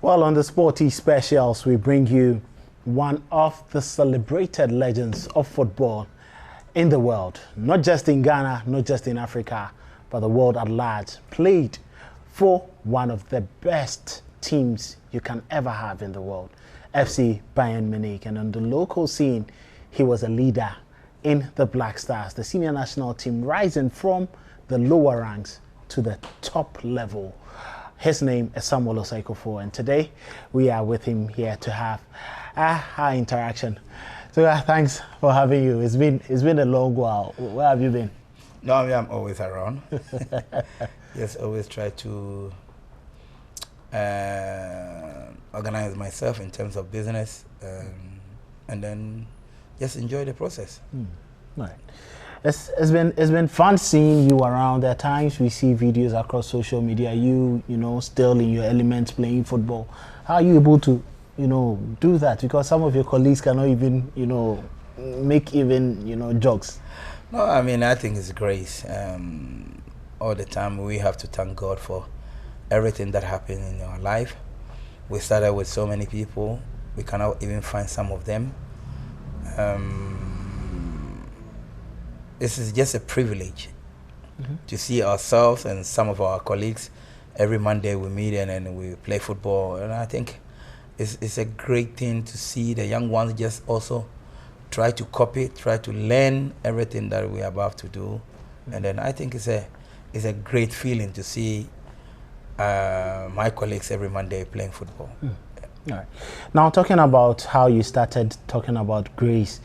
Well, on the Sporty Specials, we bring you one of the celebrated legends of football in the world. Not just in Ghana, not just in Africa, but the world at large. Played for one of the best teams you can ever have in the world, FC Bayern Munich. And on the local scene, he was a leader in the Black Stars, the senior national team, rising from the lower ranks to the top level. His name is Samuel Osei Kuffour, and today we are with him here to have our interaction. So thanks for having you. It's been a long while. Where have you been? No, I mean, I'm always around. Yes, always try to organize myself in terms of business, and then just enjoy the process. Right. It's been fun seeing you around. There are times we see videos across social media, you know, still in your element playing football. How are you able to, do that? Because some of your colleagues cannot even, make even, jokes. No, I mean, I think it's grace. All the time we have to thank God for everything that happened in our life. We started with so many people. We cannot even find some of them. This is just a privilege to see ourselves and some of our colleagues. Every Monday we meet and then we play football. And I think it's a great thing to see the young ones just also try to copy, try to learn everything that we are about to do. And then I think it's a great feeling to see my colleagues every Monday playing football. All right. Now, talking about how you started talking about grace,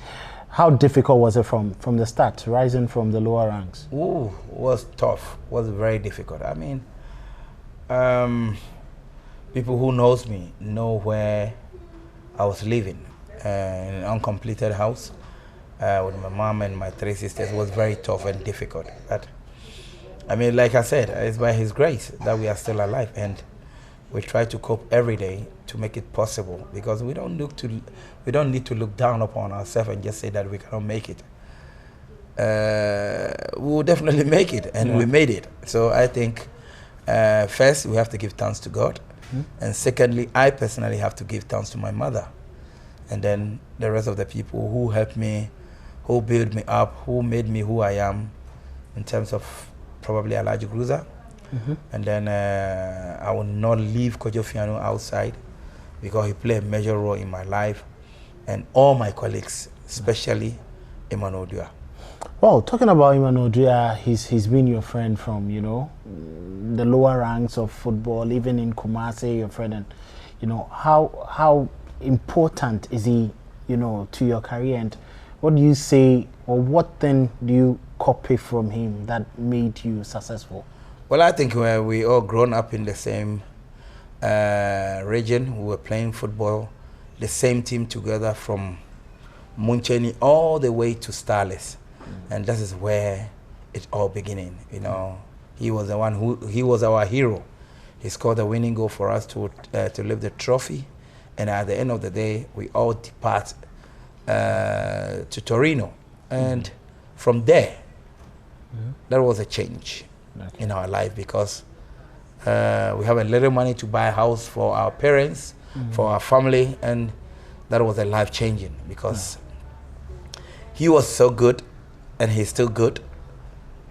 how difficult was it from the start, rising from the lower ranks? Ooh, was tough. Was very difficult. I mean, people who knows me know where I was living, in an uncompleted house with my mom and my 3 sisters. It was very tough and difficult. But I mean, like I said, it's by His grace that we are still alive, and we try to cope every day to make it possible, because we don't need to look down upon ourselves and just say that we cannot make it. We will definitely make it, and we made it. So I think first we have to give thanks to God, and secondly, I personally have to give thanks to my mother, and then the rest of the people who helped me, who built me up, who made me who I am, in terms of probably Alhaji Gruza. And then I will not leave Kojo Fiano outside, because he played a major role in my life, and all my colleagues, especially Emmanuel Odua. Well, talking about Emmanuel Odua, he's been your friend from, the lower ranks of football, even in Kumasi, your friend. And, how important is he, to your career? And what do you say, or what then do you copy from him that made you successful? Well, I think we all grown up in the same region. We were playing football, the same team together from Muncheni all the way to Starless. And this is where it all beginning. He was the one he was our hero. He scored the winning goal for us to lift the trophy. And at the end of the day, we all depart to Torino. And from there, there was a change in our life, because we have a little money to buy a house for our parents, for our family, and that was a life changing, because he was so good, and he's still good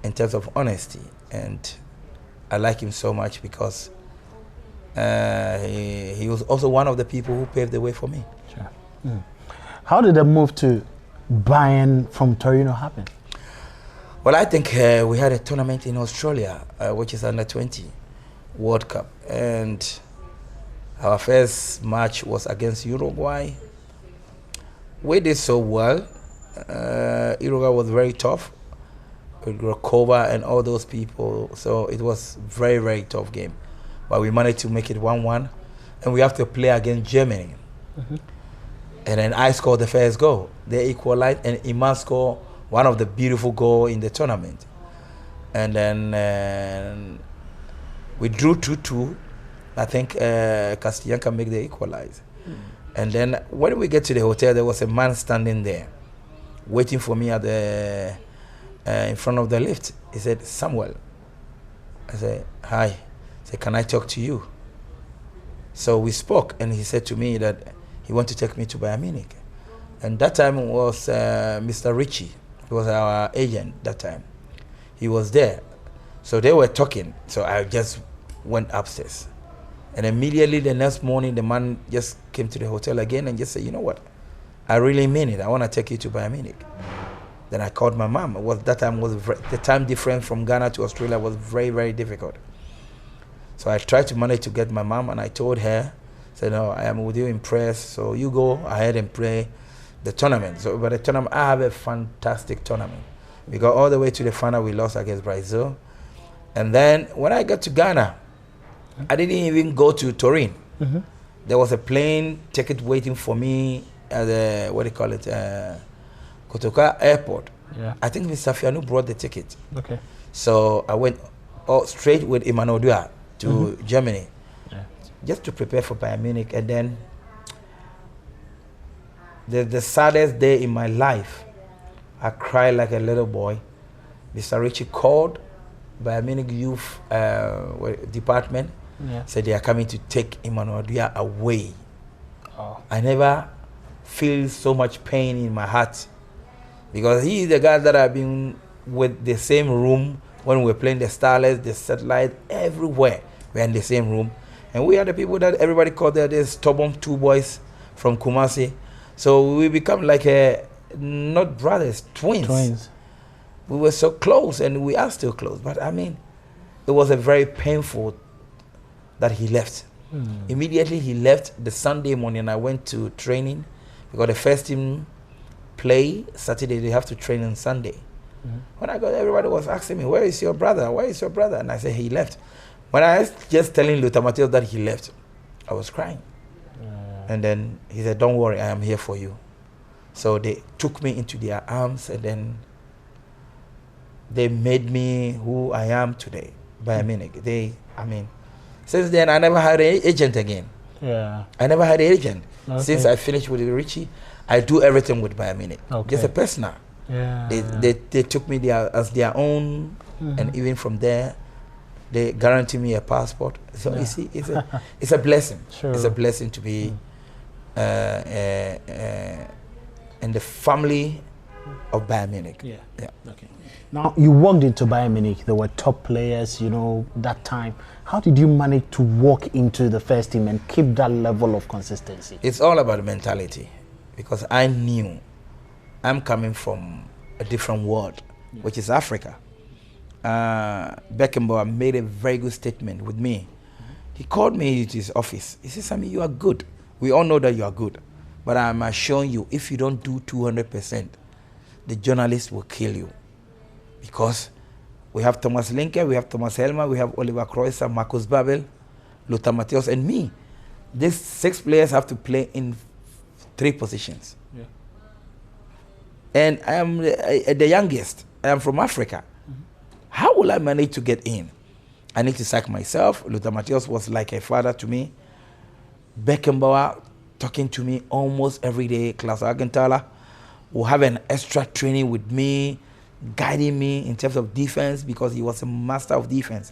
in terms of honesty, and I like him so much because he was also one of the people who paved the way for me. Sure. How did the move to Bayern from Torino happen? Well, I think we had a tournament in Australia, which is under 20 World Cup, and our first match was against Uruguay. We did so well. Uruguay was very tough with Rokova and all those people, so it was very, very tough game. But we managed to make it 1-1, and we have to play against Germany. And then I scored the first goal. They equalized, and Iman scored one of the beautiful goals in the tournament. And then we drew 2-2. I think Castellanca make the equalize. And then when we get to the hotel, there was a man standing there, waiting for me at the in front of the lift. He said, "Samuel." I said, "Hi." He said, "Can I talk to you?" So we spoke, and he said to me that he wanted to take me to Bayern Munich. And that time was Mr. Richie. He was our agent that time. He was there. So they were talking. So I just went upstairs. And immediately the next morning, the man just came to the hotel again and just said, you know what? I really mean it. I want to take you to Bayern Munich. Then I called my mom. The time difference from Ghana to Australia was very, very difficult. So I tried to manage to get my mom, and I told her, said, no, I am with you in prayers, so you go ahead and play the tournament. So by the tournament, I have a fantastic tournament. We got all the way to the final. We lost against Brazil. And then when I got to Ghana, I didn't even go to Turin. Mm-hmm. There was a plane ticket waiting for me at the, what do you call it, Kotoka Airport. Yeah. I think Mr. Fianu brought the ticket. Okay. So I went straight with Emmanuel to Germany, just to prepare for Bayern Munich. And then the saddest day in my life, I cried like a little boy. Mr. Richie called Bayern Munich youth department, said they are coming to take Emmanuel away. Oh. I never feel so much pain in my heart, because he is the guy that I've been with the same room when we were playing the Starlets, the Satellite, everywhere. We're in the same room. And we are the people that everybody called the stubborn two boys from Kumasi. So we become like not brothers, twins. We were so close, and we are still close. But I mean, it was a very painful that he left. Immediately he left. The Sunday morning I went to training, because the first team play Saturday, they have to train on Sunday. When I got, everybody was asking me, where is your brother? Where is your brother? And I said, he left. When I was just telling Luther Matthias that he left, I was crying. And then he said, don't worry, I am here for you. So they took me into their arms, and then they made me who I am today, Bayern Munich. Since then, I never had an agent again. Yeah. I never had an agent. Okay. Since I finished with Richie, I do everything with Bayern Munich. Okay. Just a personal. Yeah. They took me as their own, and even from there, they guarantee me a passport. So you see, it's a blessing. Sure. It's a blessing to be in the family of Bayern Munich. Yeah. Okay. Now, you walked into Bayern Munich. There were top players, that time. How did you manage to walk into the first team and keep that level of consistency? It's all about mentality, because I knew I'm coming from a different world, which is Africa. Beckenbauer made a very good statement with me. He called me to his office. He said, Sammy, you are good. We all know that you are good. But I'm assuring you, if you don't do 200%, the journalists will kill you. Because we have Thomas Linke, we have Thomas Helmer, we have Oliver Kreuzer, Marcus Babel, Lothar Matthäus, and me. These 6 players have to play in 3 positions. Yeah. And I am the youngest. I am from Africa. How will I manage to get in? I need to sack myself. Lothar Matthäus was like a father to me. Beckenbauer talking to me almost every day. Klaus Augenthaler will have an extra training with me, guiding me in terms of defense, because he was a master of defense.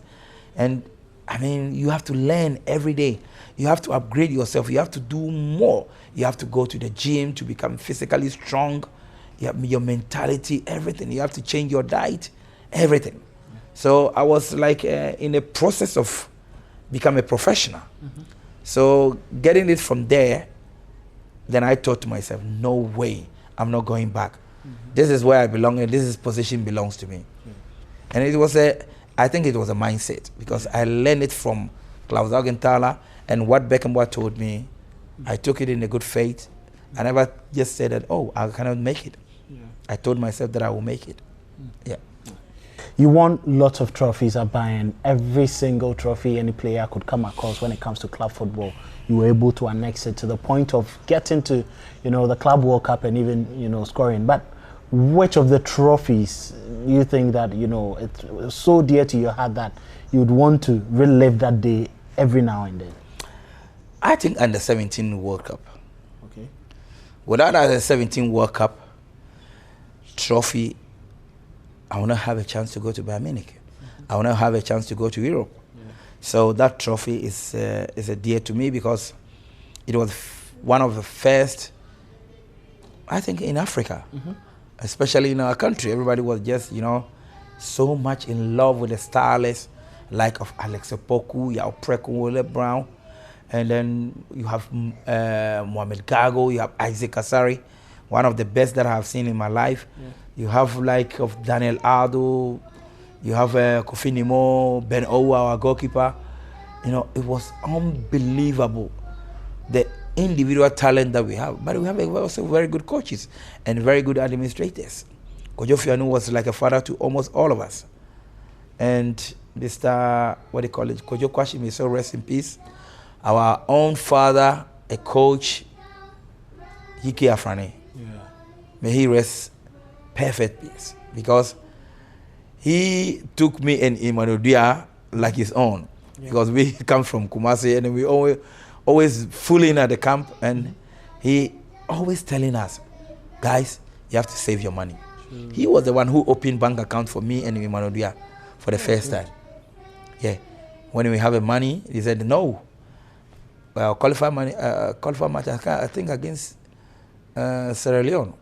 And I mean, you have to learn every day. You have to upgrade yourself. You have to do more. You have to go to the gym to become physically strong. You have your mentality, everything. You have to change your diet, everything. So I was like in a process of becoming a professional. So getting it from there, then I thought to myself, no way, I'm not going back. This is where I belong, and this position belongs to me. And it was I think it was a mindset, because I learned it from Klaus Augenthaler, and what Beckenbauer told me, I took it in a good faith. I never just said that, oh, I cannot make it. I told myself that I will make it. Yeah. You won lots of trophies at Bayern. Every single trophy any player could come across when it comes to club football, you were able to annex it to the point of getting to, the Club World Cup and even, scoring. But which of the trophies you think that, it's so dear to your heart that you'd want to relive that day every now and then? I think under 17 World Cup. Okay. Without under 17 World Cup trophy, I want to have a chance to go to Bayern Munich. I want to have a chance to go to Europe. So that trophy is a dear to me because it was one of the first, I think, in Africa, especially in our country. Everybody was just, you know, so much in love with the stylists like of Ansah-Opoku, Yao Brown, and then you have Mohamed Gago, you have Isaac Asari, one of the best that I have seen in my life. Yeah. You have like of Daniel Ado, you have Kofi Nimo, Ben Owa, our goalkeeper. You know, it was unbelievable, the individual talent that we have. But we have also very good coaches and very good administrators. Kojo Fianu was like a father to almost all of us. And Mr. what they call it, Kojo Kwashi, may so rest in peace. Our own father, a coach, Hiki Afrani. Yeah. May he rest perfect peace. Because he took me and Imanudia like his own. Yeah. Because we come from Kumasi and we always fooling at the camp, and he always telling us, guys, you have to save your money. Sure. He was the one who opened bank account for me and Imanudia for the first time. Yeah. When we have a money, he said, no. Well, qualify match, I think against Sierra Leone.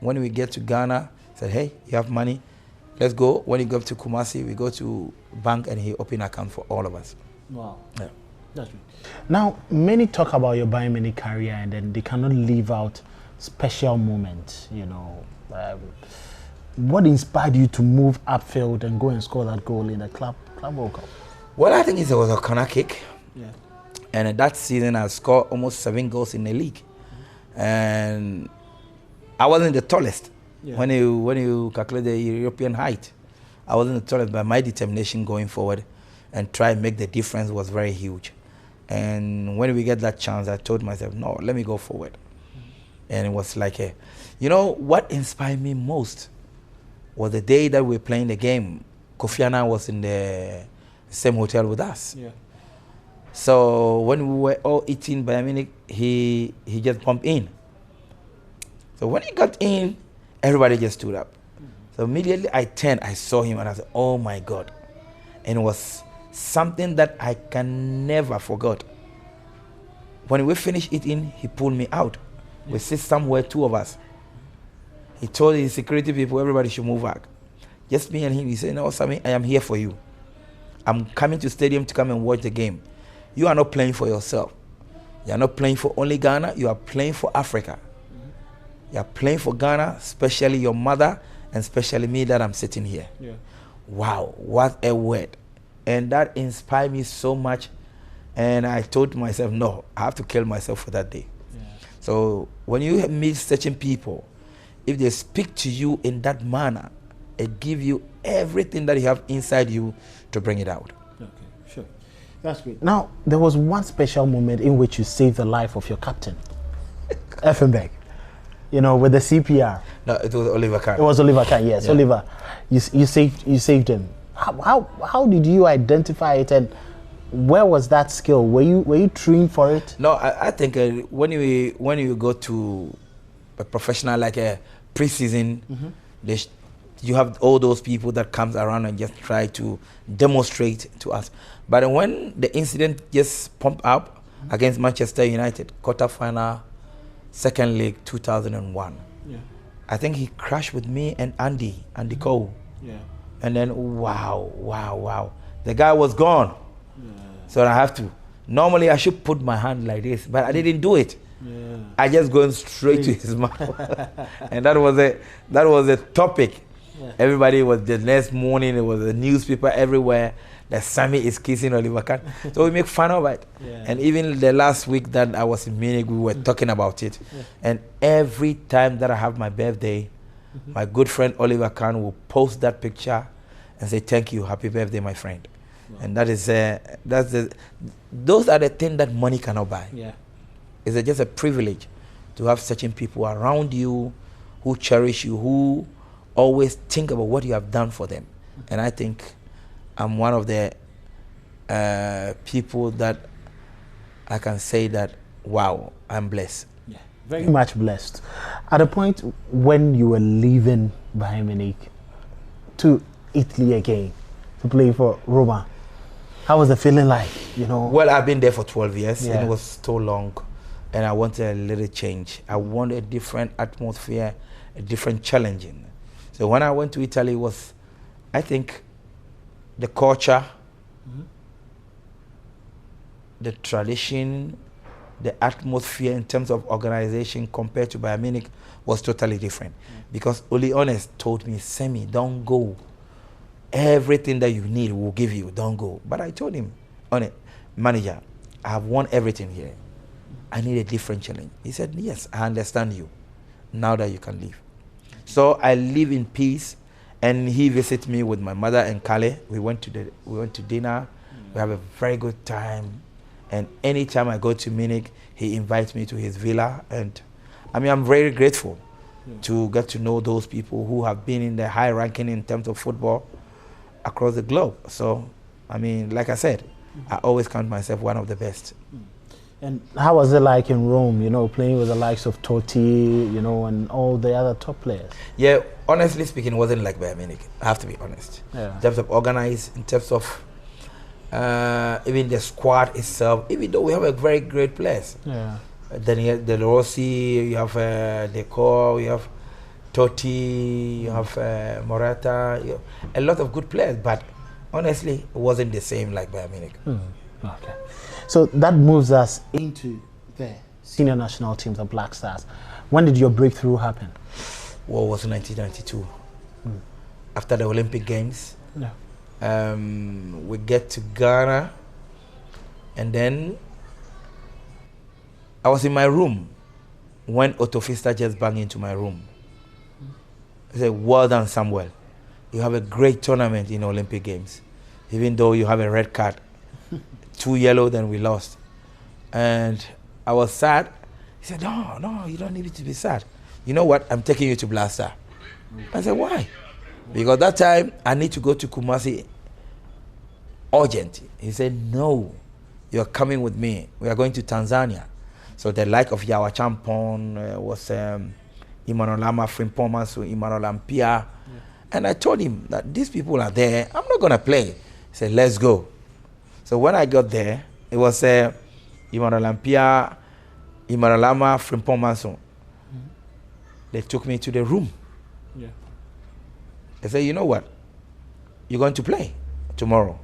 When we get to Ghana, he said, hey, you have money, let's go. When you go to Kumasi, we go to bank and he opened account for all of us. Wow. Yeah. That's right. Now, many talk about your Bayern Munich career and then they cannot leave out special moments, you know. What inspired you to move upfield and go and score that goal in the Club World Cup? Well, I think it was a corner kick. Yeah. And that season, I scored almost 7 goals in the league. And I wasn't the tallest. Yeah. When you calculate the European height, I wasn't the tallest, but my determination going forward and try and make the difference was very huge. And when we get that chance, I told myself, no, let me go forward. And it was like you know, what inspired me most was the day that we were playing the game. Kofi Annan was in the same hotel with us. Yeah. So when we were all eating Bayern Munich, he just bumped in. So when he got in, everybody just stood up. So immediately I turned, I saw him and I said, oh my God. And it was something that I can never forget. When we finished eating, he pulled me out. We sit somewhere, 2 of us. He told his security people, everybody should move back. Just me and him. He said, no, Sammy, I am here for you. I'm coming to stadium to come and watch the game. You are not playing for yourself. You are not playing for only Ghana. You are playing for Africa. You are playing for Ghana, especially your mother, and especially me that I'm sitting here. Yeah. Wow, what a word. And that inspired me so much. And I told myself, no, I have to kill myself for that day. Yeah. So when you meet certain people, if they speak to you in that manner, it gives you everything that you have inside you to bring it out. Okay, sure. That's great. Now, there was one special moment in which you saved the life of your captain, Effenberg. You know, with the CPR. No, it was Oliver Kahn. It was Oliver Kahn, yes. Yeah. Oliver, you saved him. How did you identify it, and where was that skill? Were you trained for it? No, I think when you go to a professional like a pre-season, you have all those people that comes around and just try to demonstrate to us. But when the incident just pumped up against Manchester United, quarter-final, second leg, 2001. Yeah. I think he crashed with me and Andy Cole. Yeah. And then, wow. The guy was gone. Yeah. So I have to. Normally, I should put my hand like this, but I didn't do it. Yeah. I just going straight to his mouth. And that was a topic. Yeah. Everybody was, the next morning, it was a newspaper everywhere that Sammy is kissing Oliver Kahn. So we make fun of it. Yeah. And even the last week that I was in Munich, we were talking about it. Yeah. And every time that I have my birthday, my good friend Oliver Kahn will post that picture and say, thank you, happy birthday, my friend. Wow. And that is, those are the things that money cannot buy. Yeah. It's just a privilege to have certain people around you who cherish you, who always think about what you have done for them. And I think I'm one of the people that I can say that, wow, I'm blessed. Yeah, very much blessed. At a point when you were leaving Bayern Munich to Italy again to play for Roma, How was the feeling like, you know? Well, I've been there for 12 years, Yeah. and it was so long, and I wanted a little change. I wanted a different atmosphere, a different challenging. So when I went to Italy, it was, I think, the culture, the tradition, the atmosphere in terms of organization compared to Bayern Munich was totally different. Because Oli Honest told me, Sammy, don't go. Everything that you need, we'll give you, don't go. But I told him, manager, I have won everything here. I need a different challenge. He said, yes, I understand you. Now that you can leave. So I live in peace, and he visited me with my mother and Kale. We went to dinner. We have a very good time. And anytime I go to Munich, he invites me to his villa. And I mean, I'm very grateful to get to know those people who have been in the high ranking in terms of football across the globe. So, I mean, like I said, I always count myself one of the best. And how was it like in Rome, you know, playing with the likes of Totti, you know, and all the other top players? Yeah, honestly speaking, it wasn't like Bayern Munich. I have to be honest. Yeah. In terms of organized, in terms of even the squad itself, even though we have a very great players. Yeah. Then you have De Rossi, you have Decor, you have Totti, you have Morata, a lot of good players, but honestly, it wasn't the same like Bayern Munich. Okay. So that moves us into the senior national team, the Black Stars. When did your breakthrough happen? Well, it was 1992. After the Olympic Games. Yeah. We get to Ghana, and then I was in my room when Otto Pfister just banged into my room. He said, well done, Samuel. You have a great tournament in Olympic Games, even though you have a red card. 2 yellow, then we lost. And I was sad. He said, no, you don't need to be sad. You know what? I'm taking you to Blaster. I said, why? Because that time, I need to go to Kumasi urgent. He said, no, you're coming with me. We are going to Tanzania. So the like of Yawa Champon was Imanolama Frimpoma, so Imanola Mpia. And I told him that these people are there. I'm not going to play. He said, let's go. So when I got there, it was Imanola Mpia, Imanolama Frimpoma. So they took me to the room. Yeah. They said, you know what? You're going to play tomorrow.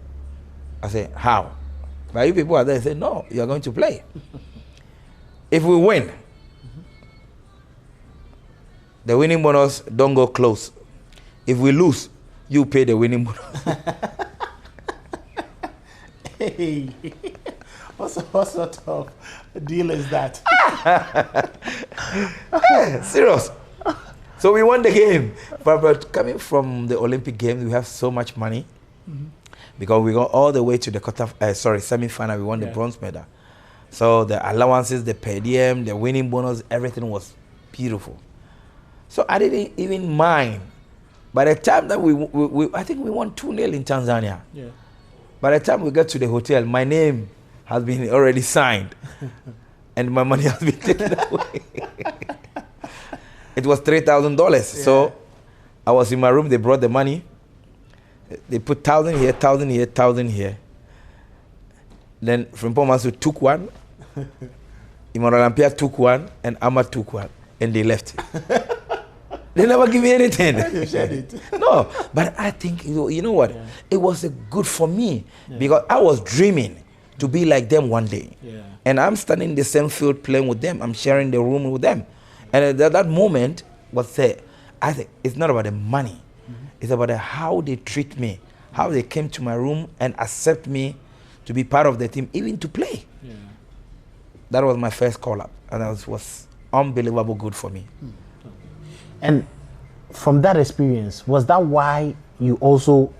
I said, how? But you people are there. They said, no, you're going to play. If we win, the winning bonus don't go close. If we lose, you pay the winning bonus. Hey, what sort of deal is that? Serious. So we won the game. But coming from the Olympic Games, we have so much money. Because we got all the way to the semi-final. We won the bronze medal. So the allowances, the per diem, the winning bonus, everything was beautiful. So I didn't even mind. By the time that I think we won 2-0 in Tanzania. Yeah. By the time we got to the hotel, my name has been already signed. And my money has been taken away. It was $3,000. Yeah. So I was in my room, they brought the money. They put 1,000 here, 1,000 here, 1,000 here. Then from Pomasu took one, Imoralampia took one, and Ahmad took one, and they left. They never give me anything. You shared it. No, but I think, you know what? Yeah. It was good for me because I was dreaming to be like them one day. Yeah. And I'm standing in the same field playing with them. I'm sharing the room with them. And at that moment was there. I think it's not about the money. It's about how they treat me, how they came to my room and accept me to be part of the team, even to play. Yeah. That was my first call-up, and that was unbelievable good for me. And from that experience, was that why you also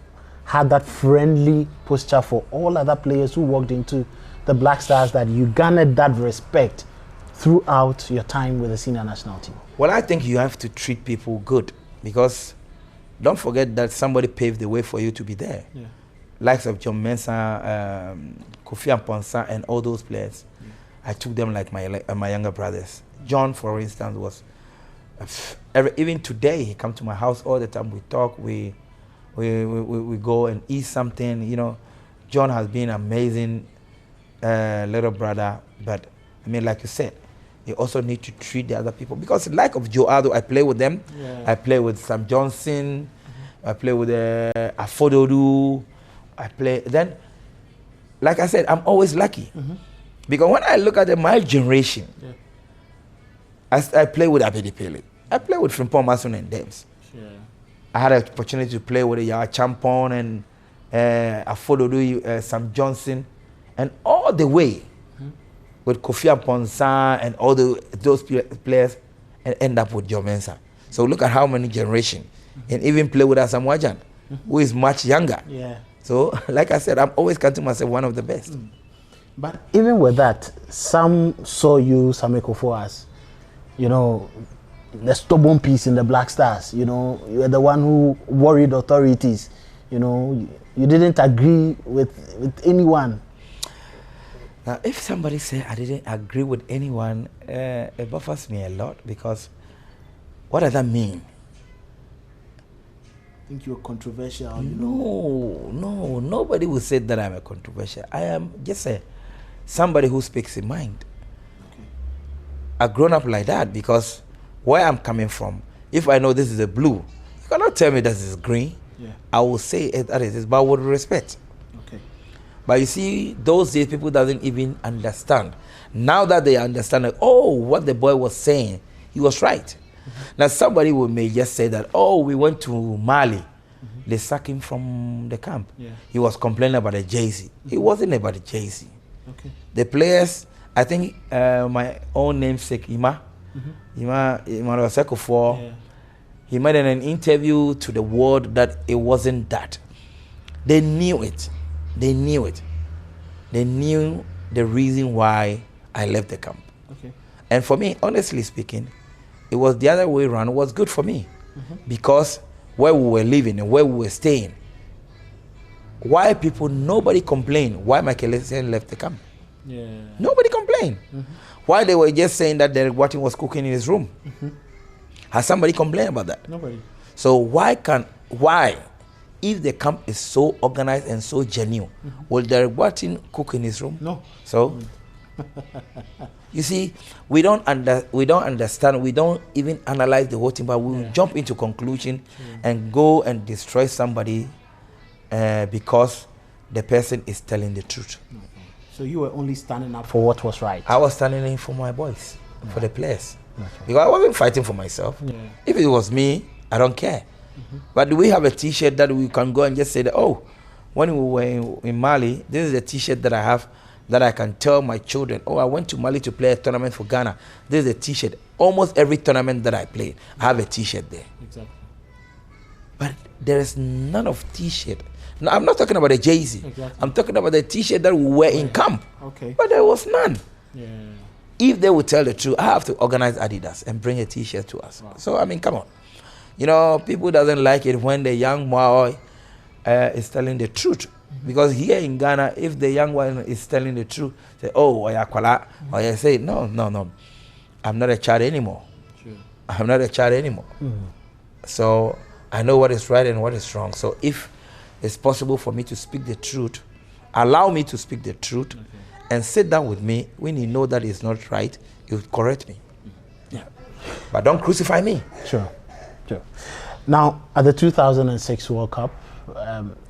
had that friendly posture for all other players who walked into the Black Stars, that you garnered that respect throughout your time with the senior national team? Well, I think you have to treat people good, because don't forget that somebody paved the way for you to be there. Yeah. Likes of John Mensah, Kofi Amponsa, and all those players. Yeah. I took them like my younger brothers. John, for instance, was even today he come to my house all the time. We talk, we go and eat something, you know. John has been amazing little brother, but I mean, like you said, you also need to treat the other people, because like of Joe Aldo, I play with them. Yeah. I play with Sam Johnson. I play with Afododu. I play then. Like I said, I'm always lucky because when I look at my generation, I play with Abedi Pele. I play with Frimpong Mason and Dems. Yeah. I had an opportunity to play with Yawa Champon and Afododu, Sam Johnson, and all the way with Kofi Aponsa and all those players, and end up with Joe Mensah. So look at how many generations, and even play with Asamoah Gyan, who is much younger. Yeah. So like I said, I'm always counting myself one of the best. But even with that, some saw you, Samuel Kuffour, as, you know, the stubborn piece in the Black Stars. You know, you were the one who worried authorities. You know, you didn't agree with anyone. Now, if somebody say I didn't agree with anyone, it buffers me a lot, because what does that mean? I think you're controversial. You know? No, nobody will say that I'm a controversial. I am just somebody who speaks his mind. Okay. I've grown up like that, because where I'm coming from, if I know this is a blue, you cannot tell me this is green. Yeah. I will say it that it is, but with respect. Okay. But you see, those days people doesn't even understand. Now that they understand, like, oh, what the boy was saying, he was right. Now somebody may just say that, oh, we went to Mali, they sacked him from the camp. Yeah. He was complaining about the jersey. It wasn't about the jersey. Okay. The players, I think my own namesake, Emmanuel Osei Kuffour, Yeah. he made an interview to the world that it wasn't that. They knew it. They knew it. They knew the reason why I left the camp. Okay. And for me, honestly speaking, it was the other way around. It was good for me, because where we were living and where we were staying, why people, nobody complained why Michael Essien left the camp. Yeah. Nobody complained. Why they were just saying that Derek Watson was cooking in his room. Has somebody complained about that? Nobody. So why, if the camp is so organized and so genuine, will Derek Watson cook in his room? No. So, you see, we don't understand. We don't even analyze the whole thing, but we will jump into conclusion and go and destroy somebody because the person is telling the truth. So you were only standing up for what was right. I was standing in for my boys, for the players, because I wasn't fighting for myself. Yeah. If it was me, I don't care. But do we have a T-shirt that we can go and just say that, oh, when we were in Mali, this is a T-shirt that I have, that I can tell my children, oh, I went to Mali to play a tournament for Ghana. This is a T-shirt. Almost every tournament that I played, I have a T-shirt there. Exactly. But there is none of T-shirt. No, I'm not talking about a jersey. Exactly. I'm talking about the T-shirt that we wear in camp. Okay. But there was none. Yeah. If they would tell the truth, I have to organize Adidas and bring a T-shirt to us. Wow. So, I mean, come on. You know, people doesn't like it when the young boy is telling the truth. Because here in Ghana, if the young one is telling the truth, say, oh, or you say, no, I'm not a child anymore. True. I'm not a child anymore. So I know what is right and what is wrong. So if it's possible for me to speak the truth, allow me to speak the truth, and sit down with me when you know that it's not right, you correct me. Yeah. But don't crucify me. Sure. Now, at the 2006 World Cup,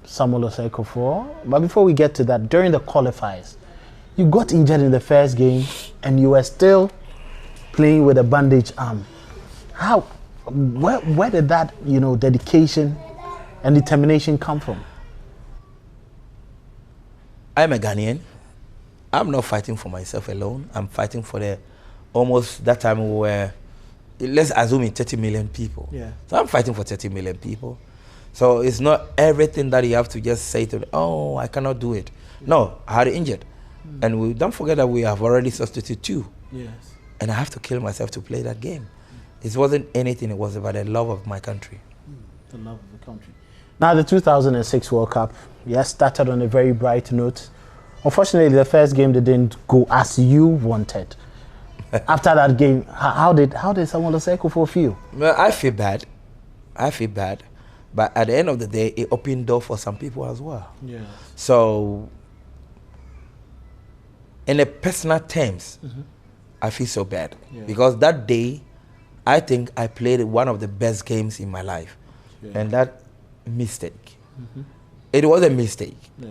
Samuel Osei Kuffour, but before we get to that, during the qualifiers, you got injured in the first game and you were still playing with a bandaged arm. Where did that, dedication and determination come from? I'm a Ghanaian. I'm not fighting for myself alone. I'm fighting for almost that time we were, let's assume 30 million people. Yeah. So I'm fighting for 30 million people. So it's not everything that you have to just say to them, oh, I cannot do it. No, I had injured. And we don't forget that we have already substituted 2. Yes. And I have to kill myself to play that game. It wasn't anything, it was about the love of my country. The love of the country. Now the 2006 World Cup, started on a very bright note. Unfortunately, the first game didn't go as you wanted. After that game, how did Samuel Osei Kuffour feel? Well, I feel bad. But at the end of the day, it opened door for some people as well. Yeah. So, in a personal terms, I feel so bad. Yeah. Because that day, I think I played one of the best games in my life. Yeah. And that mistake, it was a mistake. Yeah.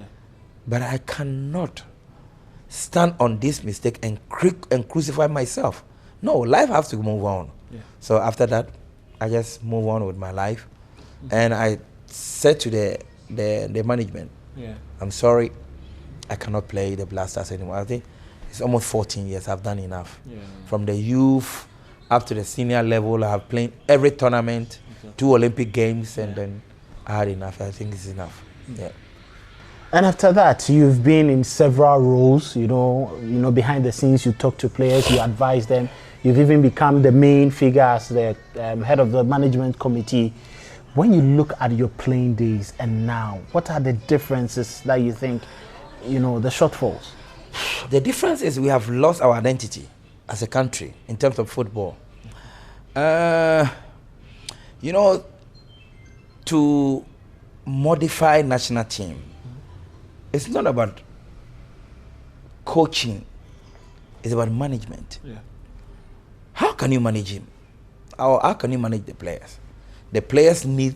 But I cannot stand on this mistake and crucify myself. No, life has to move on. Yeah. So after that, I just move on with my life. And I said to the management, I'm sorry, I cannot play the Black Stars anymore. I think it's almost 14 years. I've done enough. Yeah. From the youth up to the senior level, I have played every tournament, 2 Olympic Games, and then I had enough. I think it's enough. Yeah. And after that, you've been in several roles. You know, behind the scenes, you talk to players, you advise them. You've even become the main figure as the head of the management committee. When you look at your playing days and now, what are the differences that you think, you know, the shortfalls? The difference is we have lost our identity as a country in terms of football. You know, to modify national team, it's not about coaching, it's about management. Yeah. How can you manage him? How can you manage the players? The players need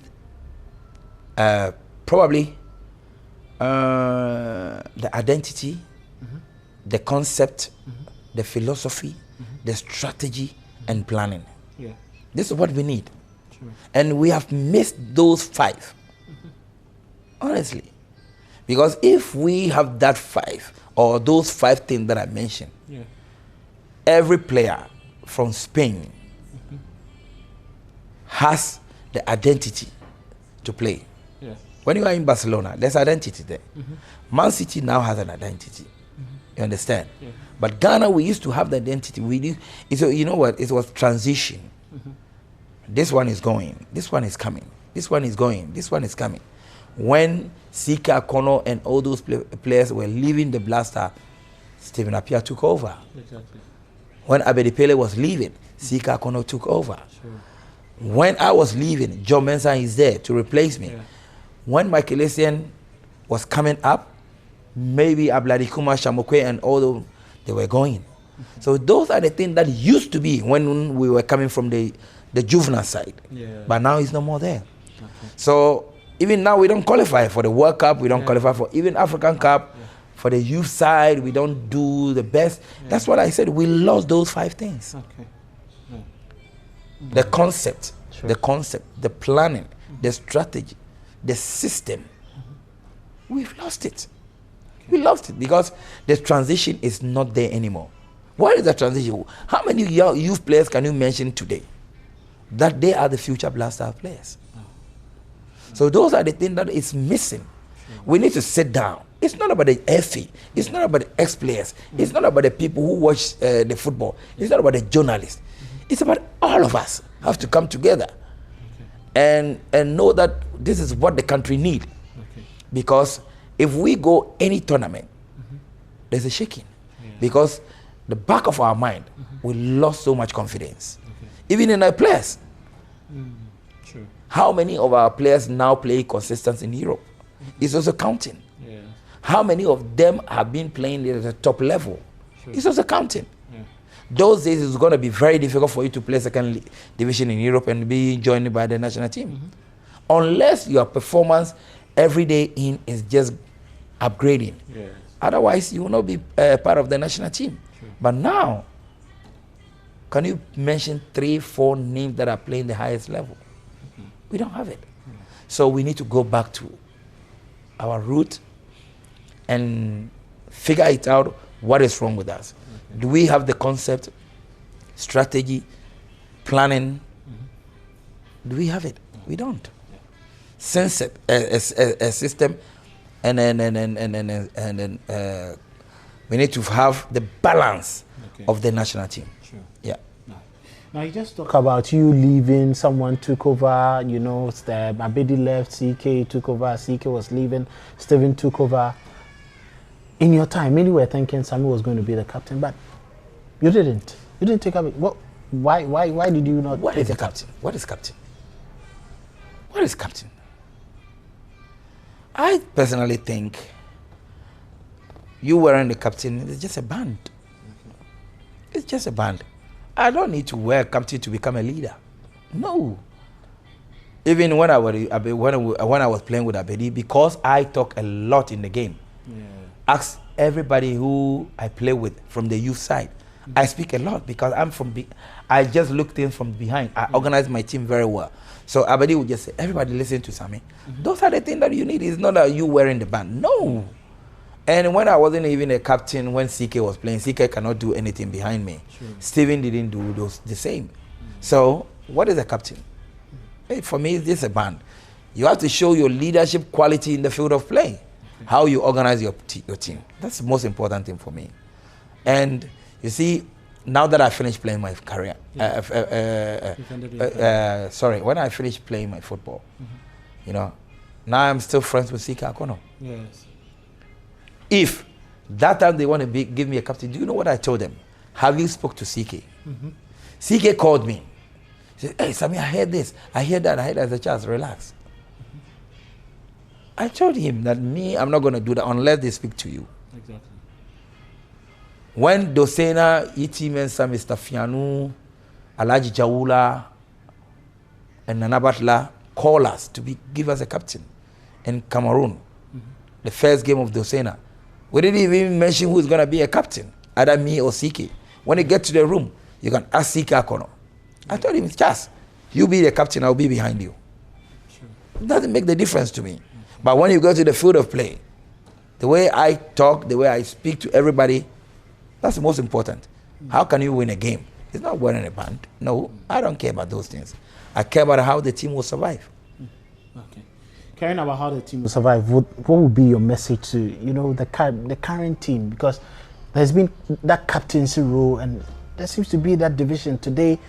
probably the identity, the concept, the philosophy, the strategy, and planning. Yeah. This is what we need. Sure. And we have missed those 5. Honestly. Because if we have that 5, or those 5 things that I mentioned, every player from Spain has the identity to play. Yeah. When you are in Barcelona, there's identity there. Man City now has an identity. You understand? Yeah. But Ghana, we used to have the identity. You know what? It was transition. This one is going. This one is coming. This one is going. This one is coming. When Sika, Kono, and all those players were leaving the Blaster, Stephen Appiah took over. Exactly. When Abedi Pele was leaving, Sika Kono took over. Sure. When I was leaving, John Mensah is there to replace me. Yeah. When Michael Essien was coming up, maybe Abladikuma, Shamokwe, and all those, they were going. So those are the things that used to be when we were coming from the juvenile side. Yeah. But now it's no more there. Okay. So even now we don't qualify for the World Cup, we don't qualify for even African Cup. Yeah. For the youth side, we don't do the best. Yeah. That's what I said. We lost those 5 things. Okay. Yeah. The concept, the planning, the strategy, the system. We've lost it. Okay. We lost it because the transition is not there anymore. What is the transition? How many youth players can you mention today that they are the future Black Star players? So those are the things that is missing. We need to sit down. It's not about the FA. It's not about the ex-players. It's not about the people who watch the football. It's not about the journalists. It's about all of us have to come together and know that this is what the country needs. Because if we go any tournament, there's a shaking. Because the back of our mind, we lost so much confidence. Even in our players. True. How many of our players now play consistent in Europe? It's also counting. Yeah. How many of them have been playing at the top level? Sure. It's also counting. Yeah. Those days it's going to be very difficult for you to play second division in Europe and be joined by the national team. Unless your performance every day in is just upgrading. Yeah. Otherwise, you will not be part of the national team. Sure. But now, can you mention 3, 4 names that are playing the highest level? We don't have it. So we need to go back to our root and figure it out what is wrong with us. Do we have the concept, strategy, planning? Do we have it? We don't. Sense it, a system, and then we need to have the balance of the national team. Sure. Yeah. Now you just talk about you leaving, someone took over, you know, Abedi left, CK took over, CK was leaving, Stephen took over. In your time, many were thinking Samuel was going to be the captain, but you didn't. You didn't take up it. Why did you not? What is the captain? What is captain? What is captain? I personally think you wearing the captain is just a band. It's just a band. I don't need to wear captain to become a leader. No. Even when I was playing with Abedi, because I talk a lot in the game. Yeah. Ask everybody who I play with from the youth side. Mm-hmm. I speak a lot because I just looked in from behind. I organize my team very well. So Abedi would just say, everybody listen to Sammy. Mm-hmm. Those are the things that you need. It's not that you wearing the band. No. And when I wasn't even a captain, when CK was playing, CK cannot do anything behind me. Sure. Steven didn't do the same. So what is a captain? For me, it's just a band. You have to show your leadership quality in the field of play. Okay. How you organize your team. That's the most important thing for me. And you see, now that I finished playing my career, when I finished playing my football, you know, now I'm still friends with CK Akono. Yes. If that time they want to give me a captain, do you know what I told them? Have you spoke to CK? CK called me. He said, hey, Sammy, I heard this. I heard that. I heard that. I said, Charles, relax. I told him that I'm not going to do that unless they speak to you. Exactly. When Dosena, Itimen, Sammy Stafianu, Alaji Jawula, and Nanabatla call us to give us a captain in Cameroon, the first game of Dosena, we didn't even mention who's going to be a captain, either me or CK. When you get to the room, you can ask CK Akono. I told him, just you be the captain, I'll be behind you. Sure. It doesn't make the difference to me. But when you go to the field of play, the way I talk, the way I speak to everybody, that's the most important. How can you win a game? It's not wearing a band. No, I don't care about those things. I care about how the team will survive. Okay. Caring about how the team will survive, what would be your message to, you know, the current team? Because there's been that captaincy role and there seems to be that division. Today,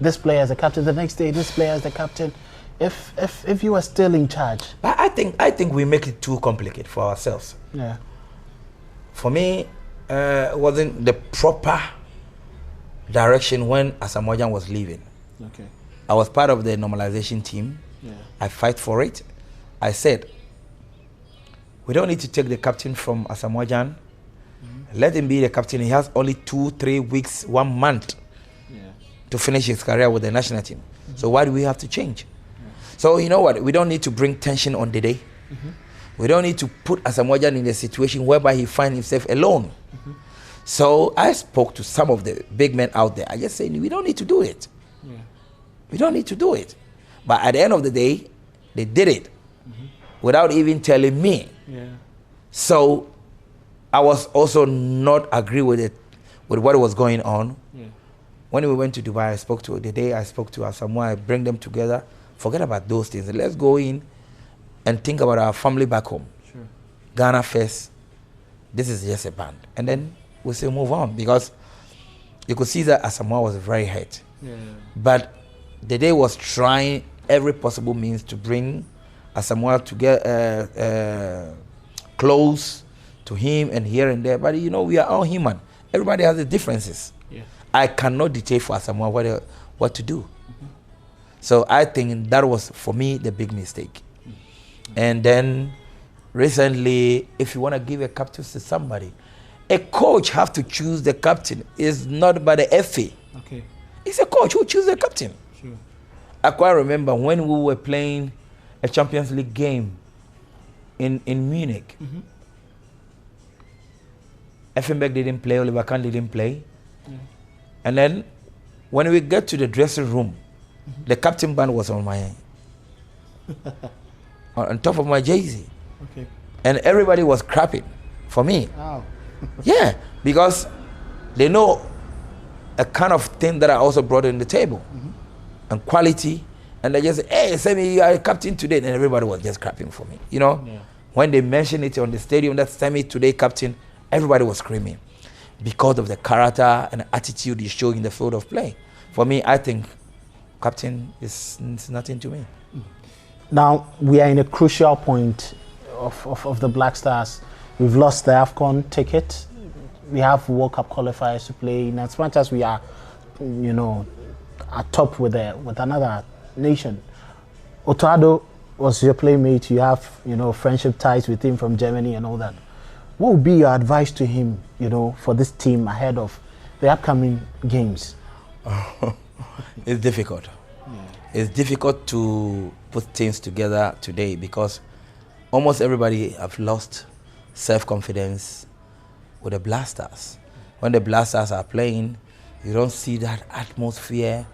this player is the captain. The next day, this player is the captain. If you are still in charge, I think we make it too complicated for ourselves. Yeah. For me, it wasn't the proper direction when Asamoah was leaving. Okay. I was part of the normalization team. Yeah. I fight for it. I said, we don't need to take the captain from Asamoah. Let him be the captain. He has only 2-3 weeks, 1 month to finish his career with the national team. So why do we have to change? So you know what? We don't need to bring tension on the day. We don't need to put Asamoah in a situation whereby he finds himself alone. So I spoke to some of the big men out there. I just said, we don't need to do it. We don't need to do it. But at the end of the day, they did it without even telling me. So I was also not agree with it, with what was going on. When we went to Dubai, I spoke to Asamoah, I bring them together. Forget about those things. Let's go in and think about our family back home. Sure. Ghana first. This is just a band. And then we'll say move on, because you could see that Asamoah was very hurt. But the day was trying every possible means to bring Asamoah to get close to him and here and there. But you know, we are all human. Everybody has their differences. I cannot dictate for Asamoah what to do. So I think that was, for me, the big mistake. And then recently, if you want to give a captain to somebody, a coach have to choose the captain. It's not by the FA. Okay. It's a coach who chooses the captain. Sure. I quite remember when we were playing a Champions League game in Munich. Effenberg didn't play, Oliver Kahn didn't play. And then when we get to the dressing room, the captain band was on my on top of my jersey. Okay. And everybody was clapping for me. Wow. Yeah, because they know a kind of thing that I also brought in the table. And quality. And they just say, hey, Sammy, you are a captain today. And everybody was just clapping for me. You know, when they mentioned it on the stadium, that Sammy today captain, everybody was screaming because of the character and attitude he showed in the field of play. For me, I think captain is nothing to me. Now, we are in a crucial point of the Black Stars. We've lost the AFCON ticket. We have World Cup qualifiers to play. And as much as we are, you know, at top with another nation, Otado was your playmate. You have, friendship ties with him from Germany and all that. What would be your advice to him, for this team ahead of the upcoming games? It's difficult. Yeah. It's difficult to put things together today because almost everybody have lost self-confidence with the Blasters. When the Blasters are playing, you don't see that atmosphere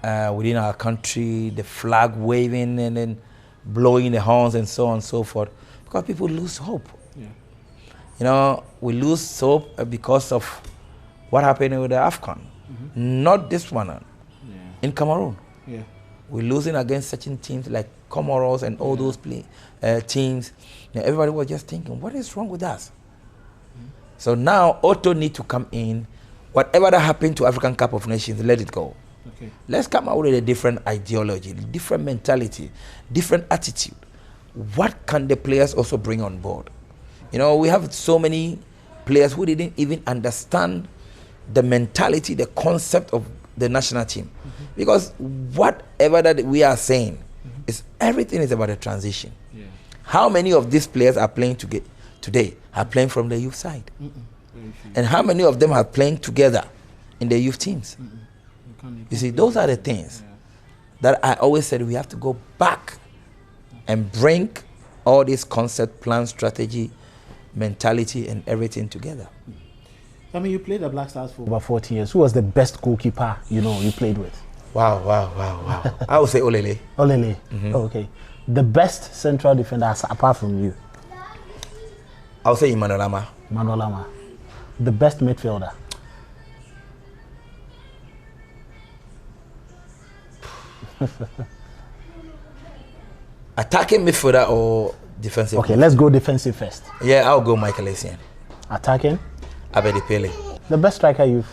within our country, the flag waving and then blowing the horns and so on and so forth, because people lose hope. Yeah. We lose hope because of what happened with the AFCON. Not this one, in Cameroon. Yeah. We're losing against certain teams like Comoros and all those teams. Everybody was just thinking, what is wrong with us? So now Otto need to come in. Whatever that happened to African Cup of Nations, let it go. Okay. Let's come out with a different ideology, different mentality, different attitude. What can the players also bring on board? We have so many players who didn't even understand the mentality, the concept of the national team. Because whatever that we are saying, is everything is about a transition. Yeah. How many of these players are playing today are playing from the youth side? And how many of them are playing together in the youth teams? You see, those are the things that I always said we have to go back and bring all this concept, plan, strategy, mentality, and everything together. I mean, you played the Black Stars for about 14 years. Who was the best goalkeeper you played with? Wow. I would say Olele. Olele. Oh, okay. The best central defender apart from you? I would say Emmanuel Lama. Emmanuel Lama. The best midfielder? Attacking midfielder or defensive? Okay, let's go defensive first. Yeah, I'll go Michael Essien. Attacking? Abedi Pele. The best striker you've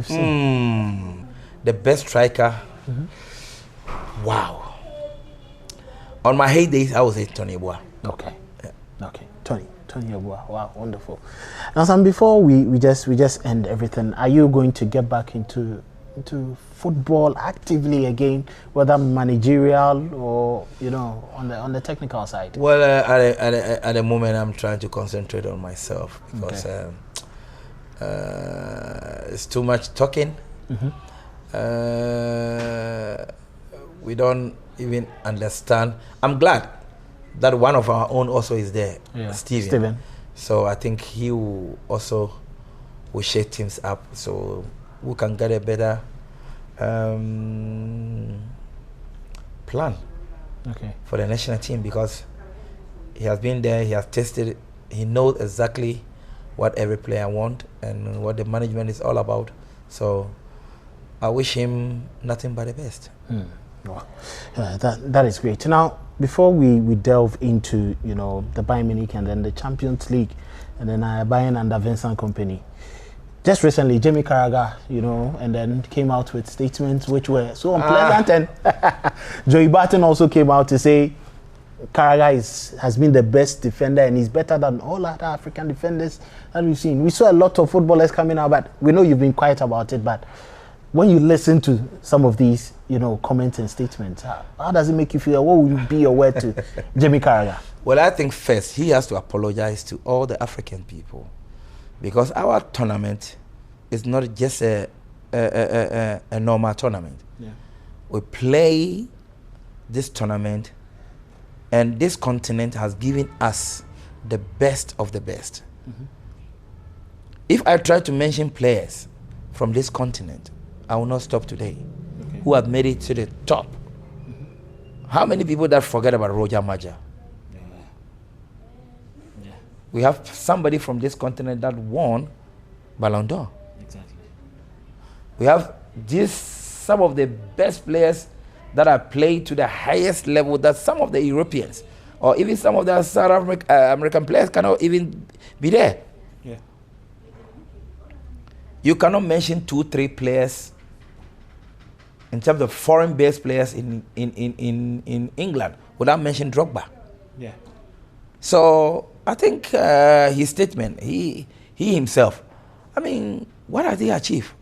seen? The best striker? Wow. On my heydays, I would say Tony Yeboah. Okay. Yeah. Okay. Tony Yeboah. Wow, wonderful. Now, Sam, before we just end everything, are you going to get back into football actively again, whether managerial or on the technical side? Well, at the moment, I'm trying to concentrate on myself because it's too much talking. We don't even understand. I'm glad that one of our own also is there, Steven. So I think he will also shake things up so we can get a better plan for the national team, because he has been there, he has tested it, he knows exactly what every player wants and what the management is all about. So I wish him nothing but the best. Wow. That is great. Now, before we delve into the Bayern Munich and then the Champions League and then Bayern under Vincent Kompany, just recently Jamie Carragher, and then came out with statements which were so unpleasant, and Joey Barton also came out to say Carragher has been the best defender and he's better than all other African defenders that we've seen. We saw a lot of footballers coming out, but we know you've been quiet about it. But when you listen to some of these, comments and statements, how does it make you feel? What would be your word to Jamie Carragher? Well, I think first he has to apologize to all the African people, because our tournament is not just a normal tournament. Yeah. We play this tournament, and this continent has given us the best of the best. If I try to mention players from this continent, I will not stop today, who have made it to the top. How many people that forget about Roger Maja? We have somebody from this continent that won Ballon d'Or. Exactly. We have some of the best players that are played to the highest level that some of the Europeans or even some of the South American players cannot even be there. Yeah. You cannot mention 2-3 players in terms of foreign-based players in England without mentioning Drogba. Yeah. So I think his statement, he himself, what has he achieved?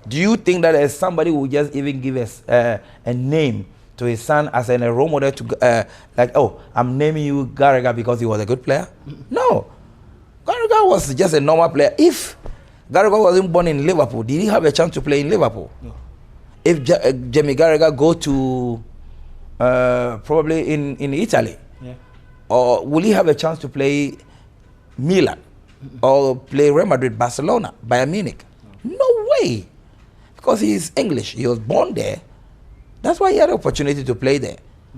Do you think that somebody will just even give us a name to his son as a role model to like, oh, I'm naming you Gallagher because he was a good player? No. Gallagher was just a normal player. If Gallagher wasn't born in Liverpool, did he have a chance to play in Liverpool? No. If Jamie Gallagher go to probably in Italy, or will he have a chance to play Milan or play Real Madrid, Barcelona, Bayern Munich? No way, because he's English. He was born there. That's why he had the opportunity to play there.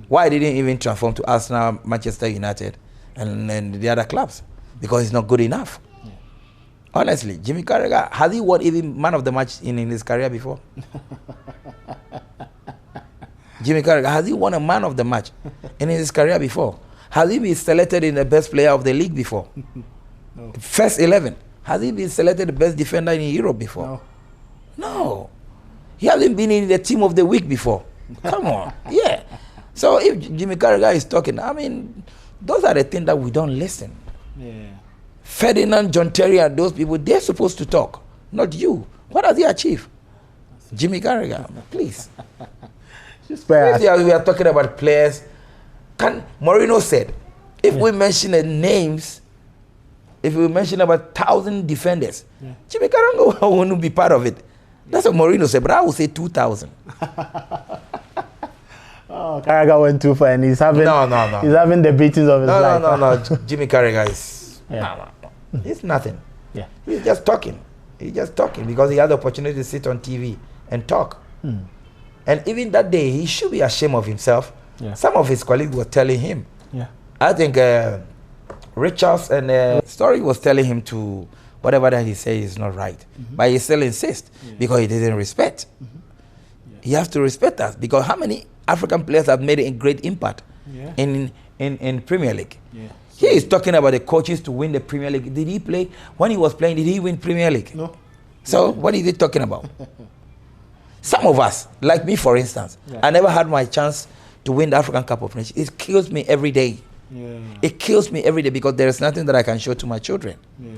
Why didn't he even transform to Arsenal, Manchester United, and the other clubs? Because he's not good enough. Honestly, Jimmy Carragher, has he won even man of the match in his career before? Jimmy Carragher, has he won a man of the match in his career before? Has he been selected in the best player of the league before? No. First 11. Has he been selected the best defender in Europe before? No. No. He hasn't been in the team of the week before. Come on. Yeah. So if Jimmy Carragher is talking, I mean, those are the things that we don't listen. Yeah. Ferdinand, John Terry, and those people, they're supposed to talk, not you. What has he achieved? Jimmy Carragher, please. If we are talking about players, Mourinho said, if we mention the names, if we mention about 1,000 defenders, Jimmy Carragher won't be part of it. That's what Mourinho said, but I would say 2,000. Oh, Carragher went too far, and he's having he's having the beatings of his life. No. Jimmy Carragher is no. It's nothing. Yeah, he's just talking. He's just talking because he had the opportunity to sit on TV and talk. And even that day, he should be ashamed of himself. Yeah. Some of his colleagues were telling him. Yeah. I think Richards and Story was telling him to whatever that he says is not right, but he still insists because he didn't respect. He has to respect us because how many African players have made a great impact in Premier League? Yeah. He is talking about the coaches to win the Premier League. Did he play? When he was playing, did he win Premier League? No. So what is he talking about? Some of us, like me for instance, I never had my chance to win the African Cup of Nations. It kills me every day. Yeah. It kills me every day because there is nothing that I can show to my children. Yeah.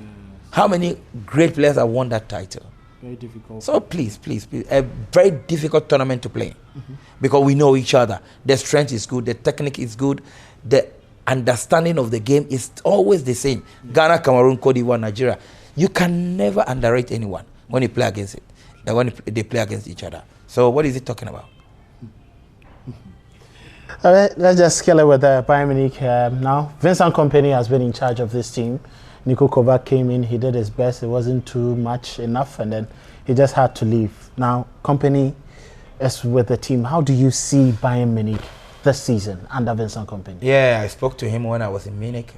How many great players have won that title? Very difficult. So please, a very difficult tournament to play because we know each other. The strength is good, the technique is good, the understanding of the game is always the same. Ghana, Cameroon, Cote d'Ivoire, Nigeria. You can never underrate anyone when you play against it, when they play against each other. So what is he talking about? All right, let's just scale it with Bayern Munich now. Vincent Kompany has been in charge of this team. Niko Kovac came in, he did his best. It wasn't too much enough, and then he just had to leave. Now, Kompany is with the team. How do you see Bayern Munich this season under Vincent Kompany? Yeah, I spoke to him when I was in Munich.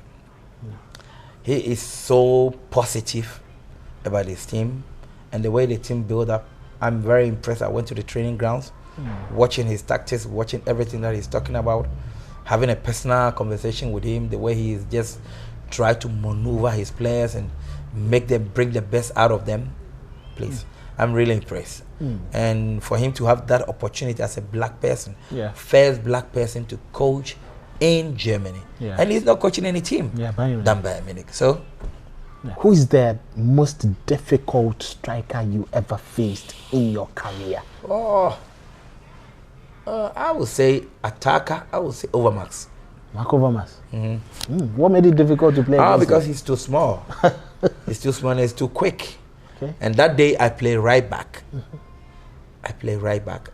He is so positive about his team and the way the team build up. I'm very impressed. I went to the training grounds, watching his tactics, watching everything that he's talking about, having a personal conversation with him, the way he is just try to maneuver his players and make them bring the best out of them. Please, I'm really impressed. And for him to have that opportunity as a black person, first black person to coach in Germany, and he's not coaching any team than Bayern Munich. So, who is the most difficult striker you ever faced in your career? I would say attacker. I would say Overmars. Marco Overmars. What made it difficult to play against because he's too small. He's too small and he's too quick. Okay. And that day I play right back. I play right back.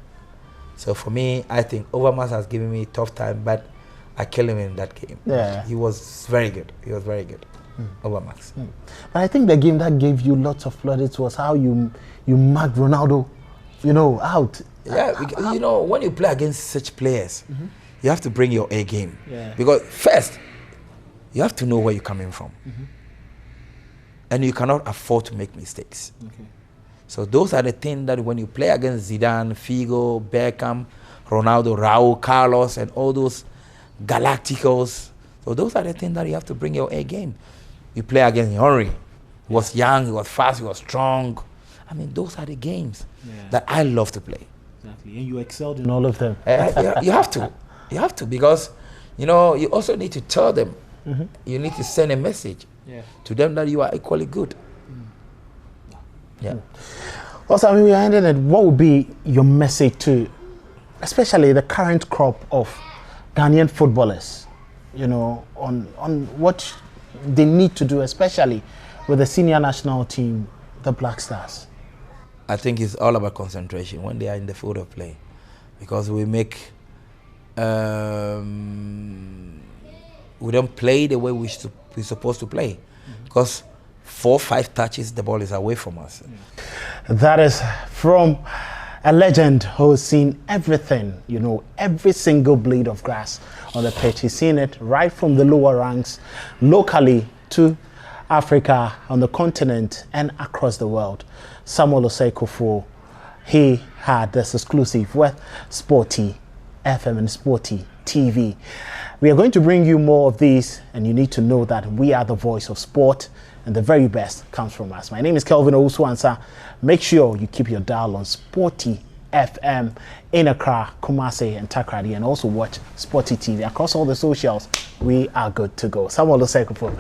So for me, I think Overmars has given me a tough time, but I killed him in that game. Yeah. He was very good. He was very good. Overmars. But I think the game that gave you lots of plaudits was how you marked Ronaldo, out. Yeah, because, when you play against such players, you have to bring your A game. Yeah. Because first, you have to know where you're coming from. And you cannot afford to make mistakes. Okay. So those are the things that when you play against Zidane, Figo, Beckham, Ronaldo, Raul, Carlos, and all those Galacticos, so those are the things that you have to bring your A game. You play against Henry. He was young, he was fast, he was strong. I mean, those are the games that I love to play. Exactly, and you excelled in all of them. You have to. You have to, because you also need to tell them. You need to send a message to them that you are equally good. Also, we are ending it. What would be your message to especially the current crop of Ghanaian footballers, you know, on what they need to do, especially with the senior national team, the Black Stars? I think it's all about concentration when they are in the field of play, because we don't play the way we're supposed to play, because 4 or 5 touches, the ball is away from us. That is from a legend who's seen everything, you know, every single blade of grass on the pitch. He's seen it right from the lower ranks, locally to Africa, on the continent, and across the world. Samuel Osei Kuffour, he had this exclusive with Sporty FM and Sporty TV. We are going to bring you more of these, and you need to know that we are the voice of sport, and the very best comes from us. My name is Kelvin Owusu-Ansah. Make sure you keep your dial on Sporty FM in Accra, Kumasi, and Takoradi, and also watch Sporty TV across all the socials. We are good to go. Samuel Osei Kuffour.